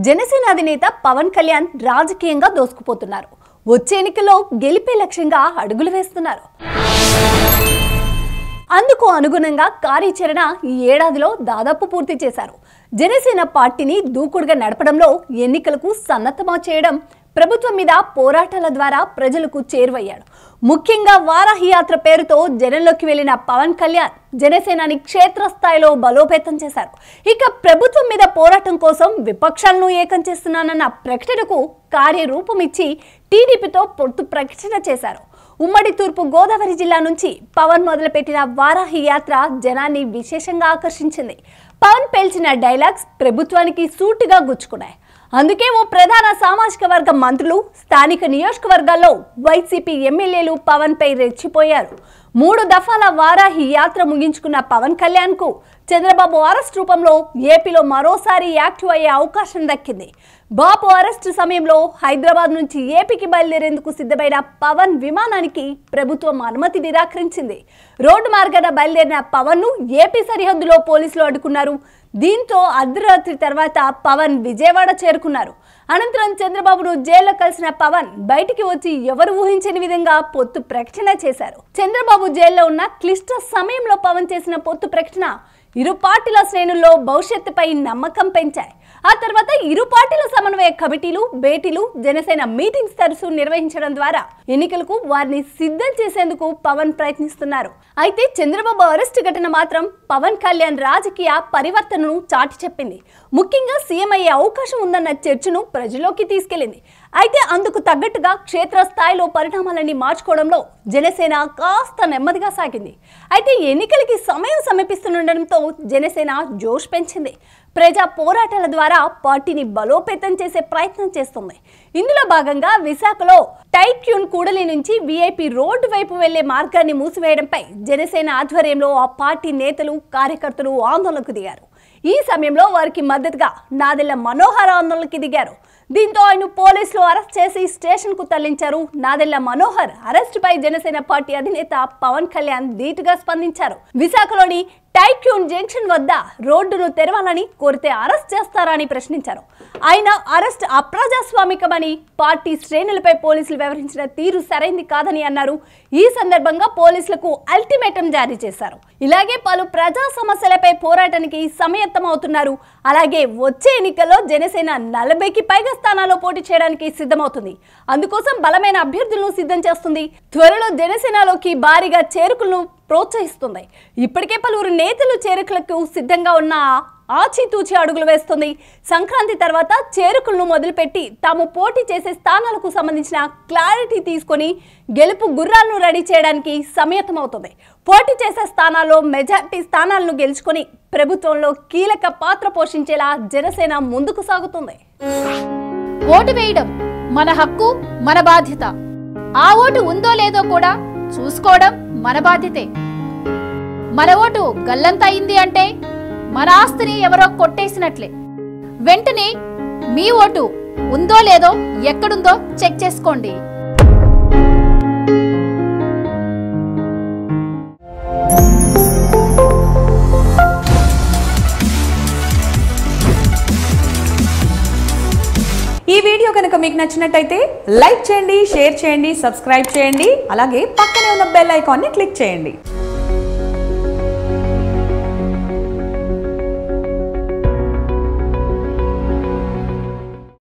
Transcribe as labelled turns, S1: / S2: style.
S1: జనసేన అధినేత పవన్ కళ్యాణ్ రాజకీయంగా దోసుకుపోతున్నారు. వచ్చే ఎన్నికల్లో గెలిపే లక్ష్యంగా అడుగులు వేస్తున్నారు. అందుకు అనుగుణంగా కార్యాచరణ ఈ ఏడాదిలో దాదాపు పూర్తి చేశారు. జనసేన పార్టీని దూకుడుగా నడపడంలో ఎన్నికలకు సన్నద్ధమా చేయడం, ప్రభుత్వం మీద పోరాటాల ద్వారా ప్రజలకు చేరువయ్యాడు. ముఖ్యంగా వారాహి యాత్ర పేరుతో జనంలోకి వెళ్లిన పవన్ కళ్యాణ్ జనసేనాని క్షేత్రస్థాయిలో బలోపేతం చేశారు. ఇక ప్రభుత్వం మీద పోరాటం కోసం విపక్షాలను ఏకం చేస్తున్నానన్న ప్రకటనకు కార్యరూపం ఇచ్చి టీడీపీతో పొత్తు ప్రకటన చేశారు. ఉమ్మడి తూర్పు గోదావరి జిల్లా నుంచి పవన్ మొదలుపెట్టిన వారాహి యాత్ర జనాన్ని విశేషంగా ఆకర్షించింది. పవన్ పేల్చిన డైలాగ్స్ ప్రభుత్వానికి సూటిగా గుచ్చుకున్నాయి. అందుకే ఓ ప్రధాన సామాజిక వర్గ మంత్రులు, స్థానిక నియోజకవర్గాల్లో వైసీపీ ఎమ్మెల్యేలు పవన్ పై రెచ్చిపోయారు. 3 దఫాల వారాహి యాత్ర ముగించుకున్న పవన్ కళ్యాణ్ కు చంద్రబాబు అరెస్ట్ రూపంలో ఏపీలో మరోసారి యాక్టివ్ అయ్యే అవకాశం దక్కింది. బాబు అరెస్టు సమయంలో హైదరాబాద్ నుంచి ఏపీకి బయలుదేరేందుకు సిద్ధమైన పవన్ విమానానికి ప్రభుత్వం అనుమతి నిరాకరించింది. రోడ్డు మార్గాన బయలుదేరిన పవన్ ను ఏపీ సరిహద్దులో పోలీసులు అడ్డుకున్నారు. దీంతో అర్ధరాత్రి తర్వాత పవన్ విజయవాడ చేరుకున్నారు. అనంతరం చంద్రబాబును జైల్లో కలిసిన పవన్ బయటికి వచ్చి ఎవరు ఊహించని విధంగా పొత్తు ప్రకటన చేశారు. చంద్రబాబు జైల్లో ఉన్న క్లిష్ట సమయంలో పవన్ చేసిన పొత్తు ప్రకటన ఇరు పార్టీల శ్రేణుల్లో భవిష్యత్తుపై నమ్మకం పెంచాయి. ఆ తర్వాత ఇరు పార్టీల సమన్వయ కమిటీలు, భేటీలు, జనసేన మీటింగ్స్ తరచూ నిర్వహించడం ద్వారా ఎన్నికలకు వారిని సిద్ధం చేసేందుకు పవన్ ప్రయత్నిస్తున్నారు. అయితే చంద్రబాబు అరెస్టు ఘటన మాత్రం పవన్ కళ్యాణ్ రాజకీయ పరివర్తనను చాటి చెప్పింది. ముఖ్యంగా సీఎం అయ్యే అవకాశం ఉందన్న చర్చను ప్రజల్లోకి తీసుకెళ్లింది. అయితే అందుకు తగ్గట్టుగా క్షేత్రస్థాయిలో పరిణామాలన్నీ మార్చుకోవడంలో జనసేన కాస్త నెమ్మదిగా సాగింది. అయితే ఎన్నికలకి సమయం సమీపిస్తుండటంతో జనసేన జోష్ పెంచింది. ప్రజా పోరాటాల ద్వారా పార్టీని బలోపేతం చేసే ప్రయత్నం చేస్తుంది. ఇందులో భాగంగా విశాఖలో టైక్యూన్ కూడలి నుంచి వీఐపీ రోడ్డు వైపు వెళ్లే మార్గాన్ని మూసివేయడంపై జనసేన ఆధ్వర్యంలో ఆ పార్టీ నేతలు, కార్యకర్తలు ఆందోళనకు దిగారు. ఈ సమయంలో వారికి మద్దతుగా నాదెళ్ల మనోహర్ ఆందోళనకి దిగారు. దీంతో ఆయన పోలీసులు అరెస్ట్ చేసి స్టేషన్ కు తరలించారు. నాదెళ్ల మనోహర్ అరెస్టుపై జనసేన పార్టీ అధినేత పవన్ కళ్యాణ్ ధీటుగా స్పందించారు. విశాఖలోని టైక్యూన్ జంక్షన్ వద్ద రోడ్డును తెరవాలని కోరితే అరెస్ట్ చేస్తారని ప్రశ్నించారు. ఆయన అరెస్ట్ అప్రజాస్వామికమని, పార్టీ శ్రేణులపై పోలీసులు వ్యవహరించిన తీరు సరైంది కాదని అన్నారు. ఈ సందర్భంగా పోలీసులకు అల్టిమేటం జారీ చేశారు. ఇలాగే పలు ప్రజా సమస్యలపై పోరాటానికి సమాయత్తమవుతున్నారు. అలాగే వచ్చే ఎన్నికల్లో జనసేన 40కి పైగా స్థానాల్లో పోటీ చేయడానికి సిద్ధమవుతుంది. అందుకోసం బలమైన అభ్యర్థులను సిద్ధం చేస్తుంది. త్వరలో జనసేనలోకి భారీగా చేరుకులను ప్రోత్సహిస్తుంది. ఇప్పటికే పలువురు నేతలు చేరికలకు సిద్ధంగా ఉన్న ఆచితూచి అడుగులు వేస్తుంది. సంక్రాంతి తర్వాత చేరుకులను మొదలుపెట్టి తాము పోటీ చేసే స్థానాలకు సంబంధించిన క్లారిటీ తీసుకొని గెలుపు గుర్రాలను రెడీ చేయడానికి సమాయత్తమవుతుంది. పోటీ చేసే స్థానాల్లో మెజార్టీ స్థానాలను గెలుచుకొని ప్రభుత్వంలో కీలక పాత్ర పోషించేలా జనసేన ముందుకు సాగుతుంది.
S2: ఓటు వేయడం మన హక్కు, మన బాధ్యత. ఆ ఓటు ఉందో లేదో కూడా చూసుకోవడం మన బాధ్యతే. మన ఓటు గల్లంత అయింది అంటే మన ఆస్తిని ఎవరో కొట్టేసినట్లే. వెంటనే మీ ఓటు ఉందో లేదో, ఎక్కడుందో చెక్ చేసుకోండి.
S3: ఈ వీడియో కనుక మీకు నచ్చినట్టయితే లైక్ చేయండి, షేర్ చేయండి, సబ్స్క్రైబ్ చేయండి. అలాగే పక్కనే ఉన్న బెల్ ఐకాన్ని క్లిక్ చేయండి.